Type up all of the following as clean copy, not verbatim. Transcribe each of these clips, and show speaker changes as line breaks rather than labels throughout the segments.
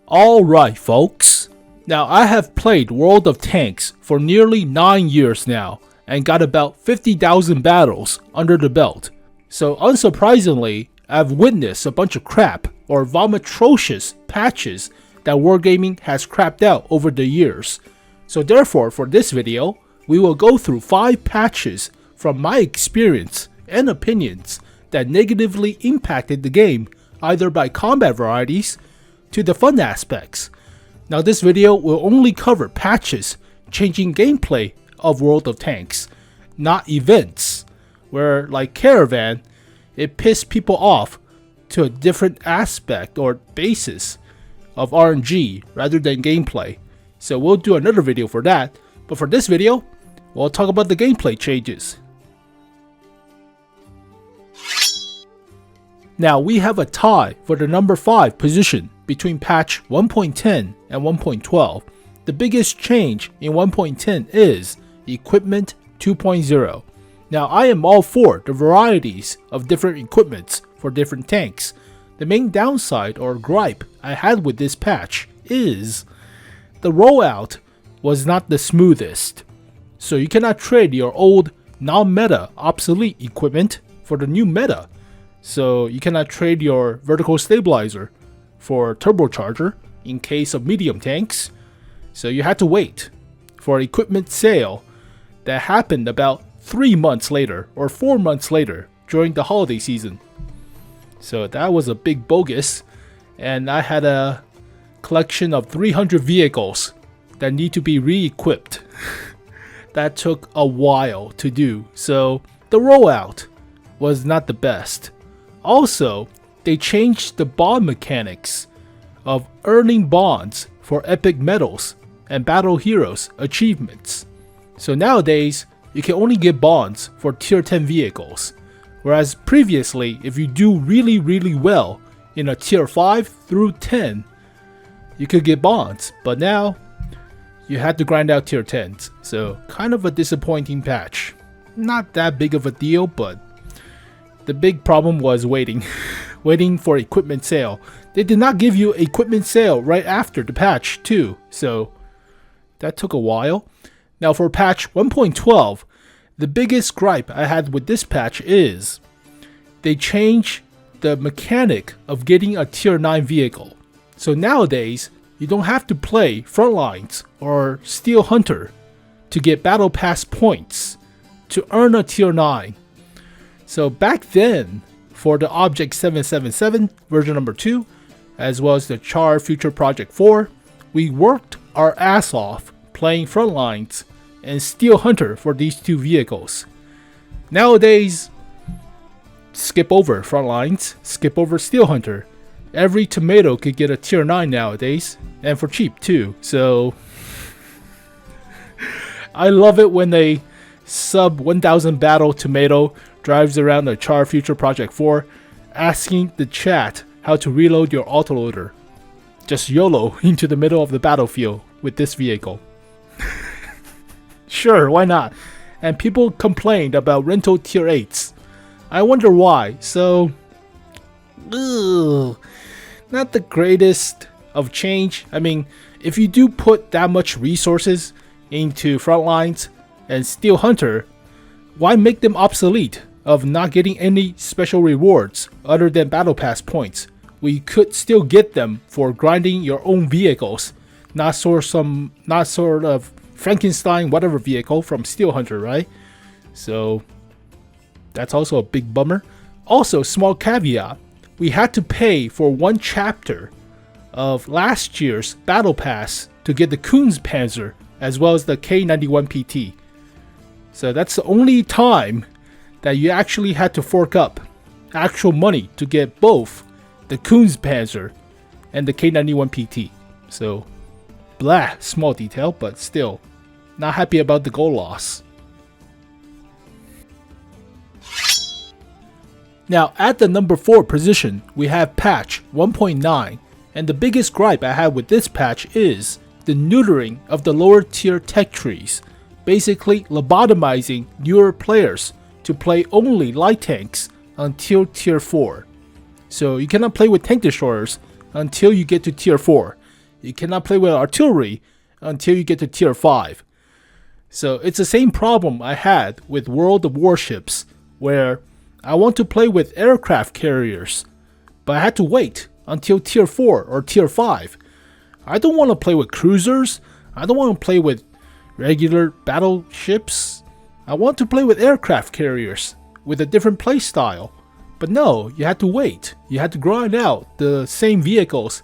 Alright folks, now I have played World of Tanks for nearly 9 years now and got about 50,000 battles under the belt. So unsurprisingly, I've witnessed a bunch of crap or vomitrocious patches that Wargaming has crapped out over the years. So therefore for this video, we will go through 5 patches from my experience and opinions that negatively impacted the game either by combat varieties to the fun aspects. Now this video will only cover patches changing gameplay of World of Tanks, not events, where like Caravan, it pissed people off to a different aspect or basis of RNG rather than gameplay. So we'll do another video for that, but for this video, we'll talk about the gameplay changes. Now we have a tie for the number 5 position between patch 1.10 and 1.12. The biggest change in 1.10 is Equipment 2.0. Now I am all for the varieties of different equipments for different tanks. The main downside or gripe I had with this patch is the rollout was not the smoothest. So you cannot trade your old non-meta obsolete equipment for the new meta. So you cannot trade your vertical stabilizer for turbocharger in case of medium tanks. So you had to wait for equipment sale that happened about 3 months later or 4 months later during the holiday season. So that was a big bogus, and I had a collection of 300 vehicles that need to be re-equipped. That took a while to do, so the rollout was not the best. Also, they changed the bond mechanics of earning bonds for epic medals and battle heroes achievements. So nowadays, you can only get bonds for tier 10 vehicles, whereas previously, if you do really well in a tier 5 through 10, you could get bonds, but now you had to grind out tier 10s, so kind of a disappointing patch. Not that big of a deal, but the big problem was waiting. Waiting for equipment sale. They did not give you equipment sale right after the patch too, so that took a while. Now for patch 1.12, the biggest gripe I had with this patch is they changed the mechanic of getting a tier 9 vehicle. So nowadays, you don't have to play Frontlines or Steel Hunter to get battle pass points to earn a tier 9. So back then, for the Object 777 version number 2, as well as the Char Future Project 4, we worked our ass off playing Frontlines and Steel Hunter for these 2 vehicles. Nowadays, skip over Frontlines, skip over Steel Hunter. Every tomato could get a tier 9 nowadays, and for cheap too, so I love it when a sub 1000 battle tomato drives around the Char Future Project 4 asking the chat how to reload your autoloader. Just YOLO into the middle of the battlefield with this vehicle. Sure, why not? And people complained about rental tier 8s. I wonder why, so not the greatest of change. I mean, if you do put that much resources into Frontlines and Steel Hunter, why make them obsolete of not getting any special rewards other than battle pass points? We could still get them for grinding your own vehicles, not sort of Frankenstein whatever vehicle from Steel Hunter, right? So that's also a big bummer. Also, small caveat, we had to pay for 1 chapter of last year's battle pass to get the Kunstpanzer as well as the K91 PT. So that's the only time that you actually had to fork up actual money to get both the Kunstpanzer and the K91 PT. So, blah, small detail, but still, not happy about the gold loss. Now, at the number 4 position, we have patch 1.9, and the biggest gripe I have with this patch is the neutering of the lower tier tech trees, basically lobotomizing newer players to play only light tanks until tier 4. So you cannot play with tank destroyers until you get to tier 4. you cannot play with artillery until you get to tier 5. So it's the same problem I had with World of Warships, where I want to play with aircraft carriers, but I had to wait until tier 4 or tier 5. I don't want to play with cruisers. I don't want to play with regular battleships. I want to play with aircraft carriers with a different playstyle. But no, you had to wait. You had to grind out the same vehicles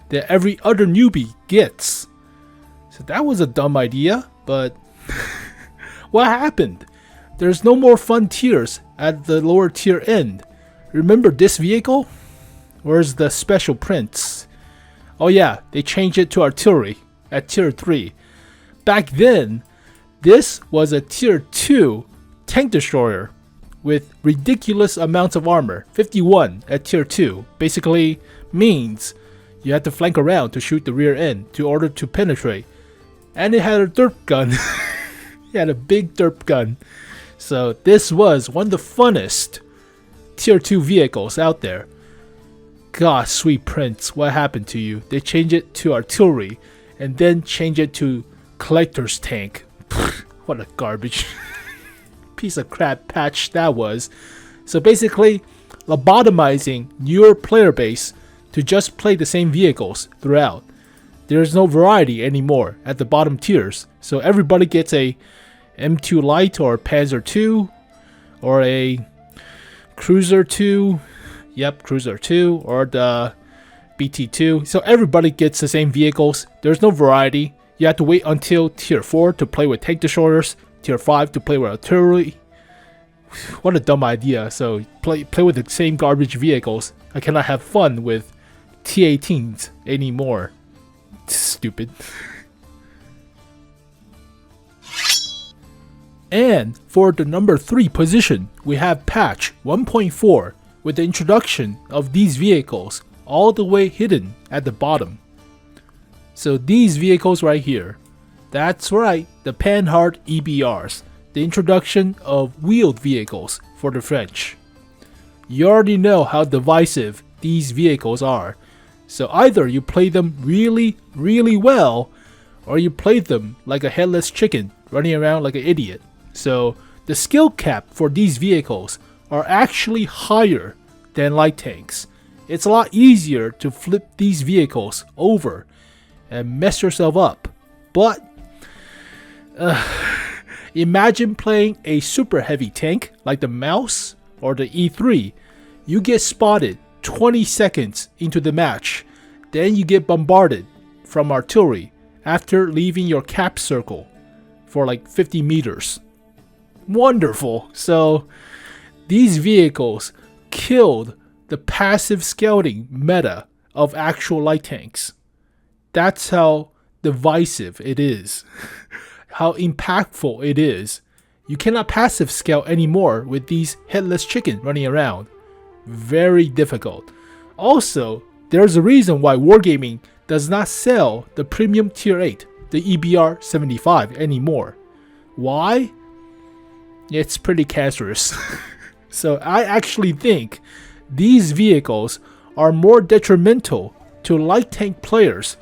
that every other newbie gets. So that was a dumb idea, but what happened? There's no more fun tiers at the lower tier end. Remember this vehicle? Where's the special prints? Oh yeah, they changed it to artillery at tier 3. Back then, this was a tier 2 tank destroyer with ridiculous amounts of armor. 51 at tier 2 basically means you had to flank around to shoot the rear end in order to penetrate. And it had a derp gun. It had a big derp gun. So this was one of the funnest tier 2 vehicles out there. God, sweet prince, what happened to you? They changed it to artillery and then changed it to collector's tank. What a garbage piece of crap patch that was. So basically, lobotomizing your player base to just play the same vehicles throughout. There's no variety anymore at the bottom tiers. So everybody gets a M2 Light or Panzer II or a Cruiser 2. Yep, Cruiser 2 or the BT2. So everybody gets the same vehicles. There's no variety. You have to wait until tier 4 to play with tank destroyers, tier 5 to play with artillery. What a dumb idea. So play with the same garbage vehicles. I cannot have fun with T-18s anymore. Stupid. And for the number 3 position, we have patch 1.4 with the introduction of these vehicles all the way hidden at the bottom. So these vehicles right here, that's right, the Panhard EBRs, the introduction of wheeled vehicles for the French. You already know how divisive these vehicles are, so either you play them really, really well, or you play them like a headless chicken running around like an idiot. So the skill cap for these vehicles are actually higher than light tanks. It's a lot easier to flip these vehicles over and mess yourself up. But imagine playing a super heavy tank like the Mouse or the E3. You get spotted 20 seconds into the match, then you get bombarded from artillery after leaving your cap circle for like 50 meters. Wonderful. So these vehicles killed the passive scouting meta of actual light tanks. That's how divisive it is. How impactful it is. You cannot passive scout anymore with these headless chicken running around. Very difficult. Also, there's a reason why Wargaming does not sell the premium tier 8, the EBR 75 anymore. Why? It's pretty cancerous. So I actually think these vehicles are more detrimental to light tank players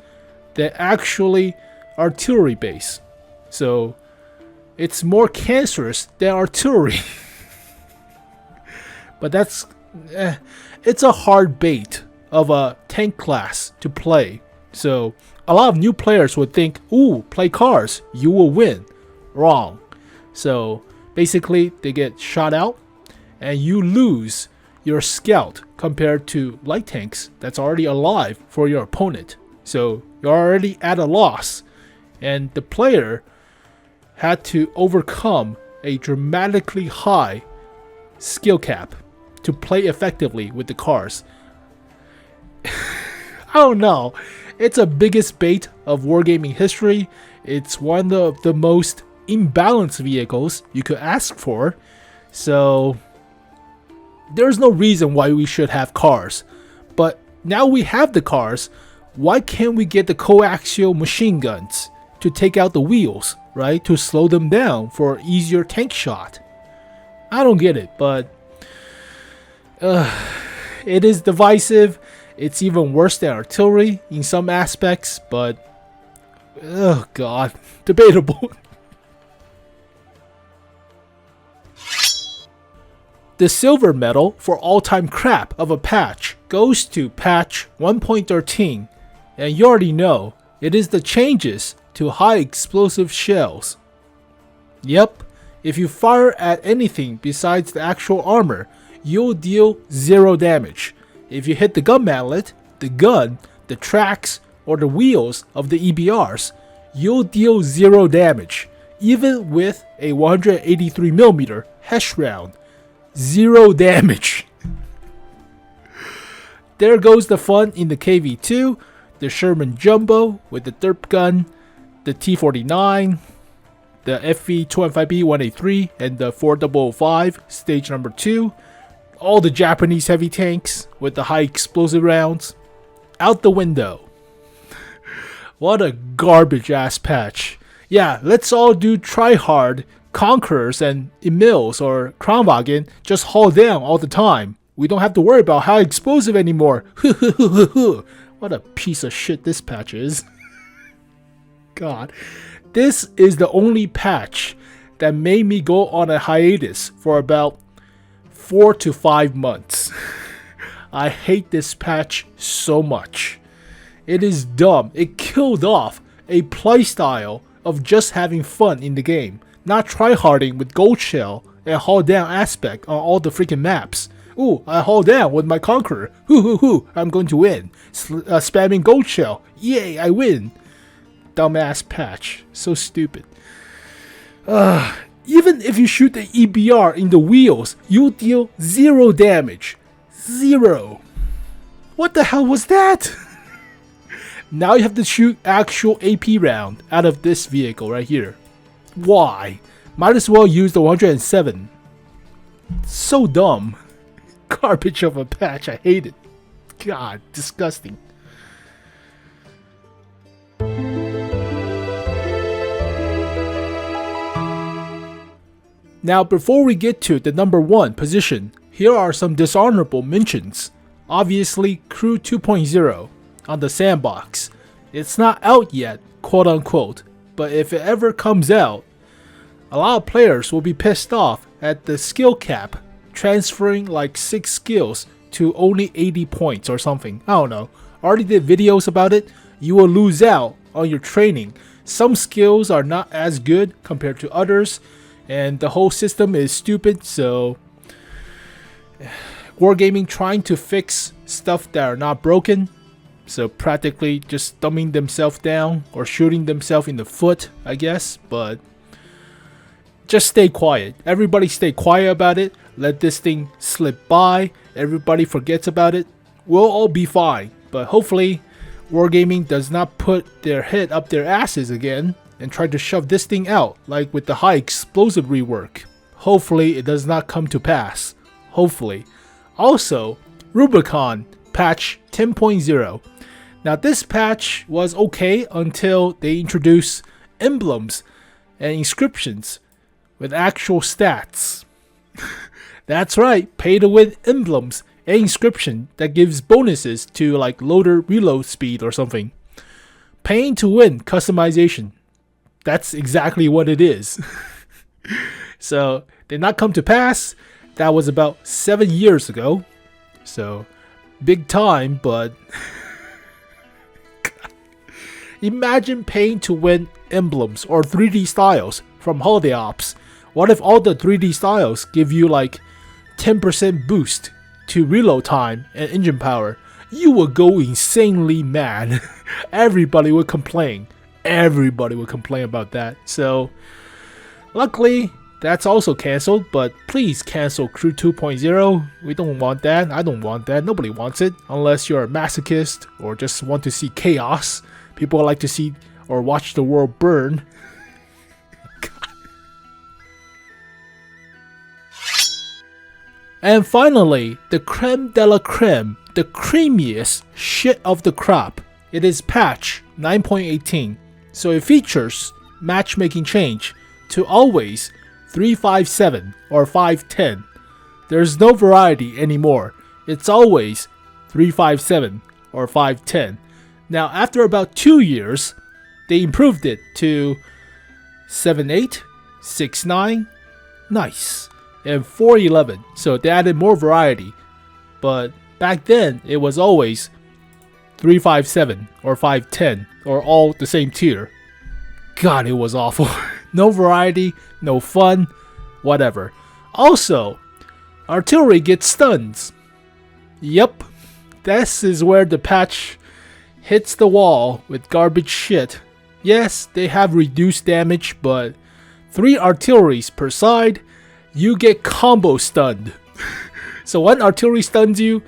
than actually artillery base. So it's more cancerous than artillery. But that's it's a hard bait of a tank class to play. So a lot of new players would think, ooh, play cars, you will win. Wrong. So basically they get shot out and you lose your scout compared to light tanks that's already alive for your opponent. So you're already at a loss, and the player had to overcome a dramatically high skill cap to play effectively with the cars. I don't know. It's a biggest bait of Wargaming history. It's one of the most imbalanced vehicles you could ask for. So there's no reason why we should have cars. But now we have the cars, why can't we get the coaxial machine guns to take out the wheels, right? To slow them down for easier tank shot. I don't get it, but it is divisive. It's even worse than artillery in some aspects, but oh god, debatable. The silver medal for all-time crap of a patch goes to patch 1.13, and you already know, it is the changes to high explosive shells. Yep, if you fire at anything besides the actual armor, you'll deal 0 damage. If you hit the gun mallet, the gun, the tracks, or the wheels of the EBRs, you'll deal 0 damage, even with a 183mm HESH round. 0 damage. There goes the fun in the KV2, the Sherman Jumbo with the derp gun, the T49, the FV215B1A3, and the 4005 stage number 2, all the Japanese heavy tanks with the high explosive rounds, out the window. What a garbage ass patch. Yeah, let's all do tryhard Conquerors and Emils or Kranwagen just haul down all the time. We don't have to worry about high explosive anymore. What a piece of shit this patch is. God, this is the only patch that made me go on a hiatus for about 4 to 5 months. I hate this patch so much. It is dumb. It killed off a playstyle of just having fun in the game, not tryharding with gold shell and haul down aspect on all the freaking maps. Ooh, I haul down with my Conqueror. Hoo, I'm going to win. Spamming gold shell. Yay, I win. Dumbass patch. So stupid. Even if you shoot the EBR in the wheels, you'll deal 0 damage. 0. What the hell was that? Now you have to shoot actual AP round out of this vehicle right here. Why? Might as well use the 107. So dumb. Garbage of a patch. I hate it. God, disgusting. Now before we get to the number 1 position, here are some dishonorable mentions. Obviously Crew 2.0 on the sandbox. It's not out yet, quote unquote, but if it ever comes out, a lot of players will be pissed off at the skill cap transferring like 6 skills to only 80 points or something. I don't know. I already did videos about it. You will lose out on your training. Some skills are not as good compared to others, and the whole system is stupid, so Wargaming trying to fix stuff that are not broken. So practically just dumbing themselves down or shooting themselves in the foot, I guess. But just stay quiet. Everybody stay quiet about it. Let this thing slip by. Everybody forgets about it. We'll all be fine. But hopefully Wargaming does not put their head up their asses again and try to shove this thing out like with the high explosive rework. Hopefully it does not come to pass. Hopefully. Also, Rubicon patch 10.0. Now this patch was okay until they introduced emblems and inscriptions with actual stats. That's right, pay to win emblems and inscription that gives bonuses to like loader reload speed or something. Paying to win customization. That's exactly what it is. So did not come to pass. That was about 7 years ago. So big time, but imagine paying to win emblems or 3D styles from Holiday Ops. What if all the 3D styles give you like 10% boost to reload time and engine power? You will go insanely mad. Everybody would complain. Everybody would complain about that. So luckily that's also cancelled, but please cancel Crew 2.0. We don't want that. I don't want that. Nobody wants it unless you're a masochist or just want to see chaos. People like to see or watch the world burn. And finally, the creme de la creme, the creamiest shit of the crop. It is patch 9.18. So it features matchmaking change to always 357 or 510. There's no variety anymore. It's always 357 or 510. Now, after about 2 years, they improved it to 78, 69, nice, and 411. So they added more variety. But back then, it was always 357 or 510 or all the same tier. God, it was awful. No variety, no fun, whatever. Also, artillery gets stuns. Yep, this is where the patch hits the wall with garbage shit. Yes, they have reduced damage, but 3 artilleries per side, you get combo stunned. So one artillery stuns you,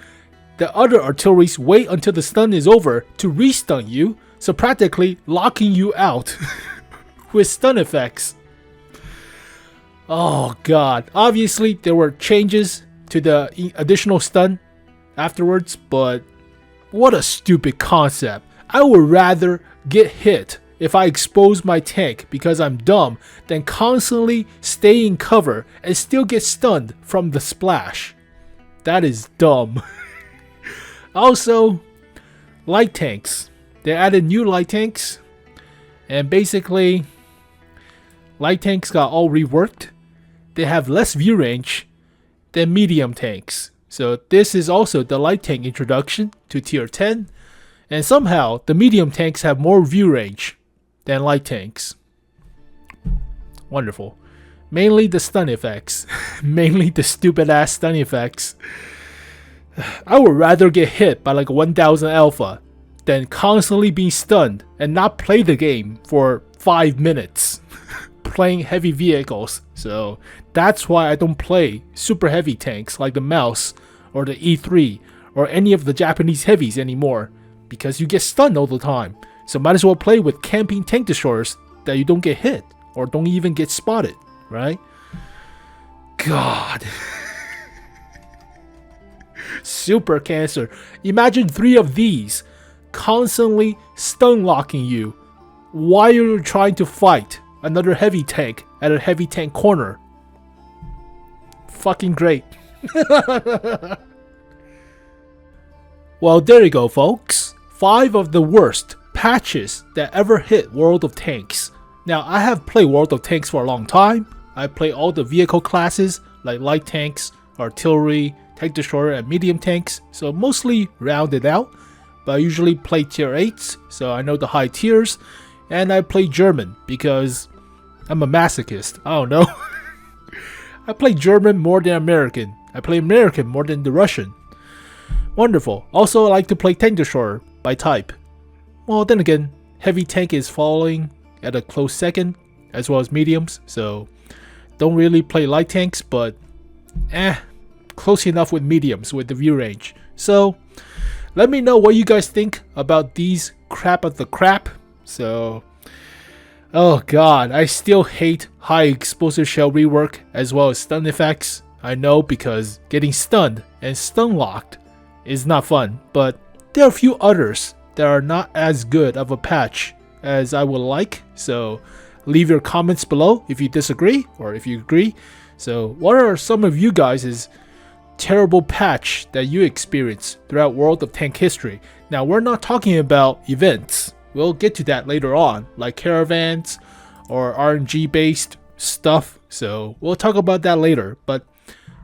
the other artilleries wait until the stun is over to restun you, so practically locking you out with stun effects. Oh god, obviously there were changes to the additional stun afterwards, but what a stupid concept. I would rather get hit if I expose my tank because I'm dumb than constantly stay in cover and still get stunned from the splash. That is dumb. Also, light tanks. They added new light tanks, and basically light tanks got all reworked. They have less view range than medium tanks. So this is also the light tank introduction to tier 10, and somehow the medium tanks have more view range than light tanks. Wonderful. Mainly the stun effects. Mainly the stupid ass stun effects. I would rather get hit by like 1000 alpha than constantly being stunned and not play the game for 5 minutes playing heavy vehicles. So that's why I don't play super heavy tanks like the Mouse or the E3 or any of the Japanese heavies anymore, because you get stunned all the time. So might as well play with camping tank destroyers that you don't get hit or don't even get spotted, right? God. Super cancer. Imagine 3 of these constantly stun locking you while you're trying to fight another heavy tank at a heavy tank corner. Fucking great. Well, there you go, folks. 5 of the worst patches that ever hit World of Tanks. Now, I have played World of Tanks for a long time. I play all the vehicle classes like light tanks, artillery, tank destroyer, and medium tanks, so mostly rounded out. But I usually play tier 8s, so I know the high tiers, and I play German because I'm a masochist. I don't know. I play German more than American. I play American more than the Russian. Wonderful. Also, I like to play tank destroyer by type. Well, then again, heavy tank is following at a close second, as well as mediums, so don't really play light tanks, but close enough with mediums with the view range. So let me know what you guys think about these crap of the crap. So, oh god, I still hate high explosive shell rework as well as stun effects. I know, because getting stunned and stun locked is not fun, but there are a few others that are not as good of a patch as I would like. So leave your comments below if you disagree or if you agree. So what are some of you guys' terrible patch that you experienced throughout World of Tank history? Now, we're not talking about events. We'll get to that later on, like caravans or RNG based stuff. So we'll talk about that later. But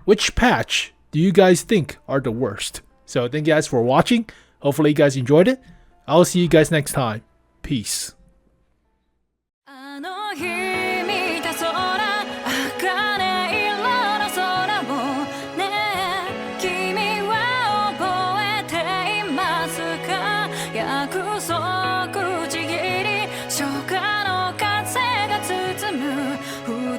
which patch do you guys think are the worst? So thank you guys for watching. Hopefully you guys enjoyed it. I'll see you guys next time. Peace.
"初夏の風が包む二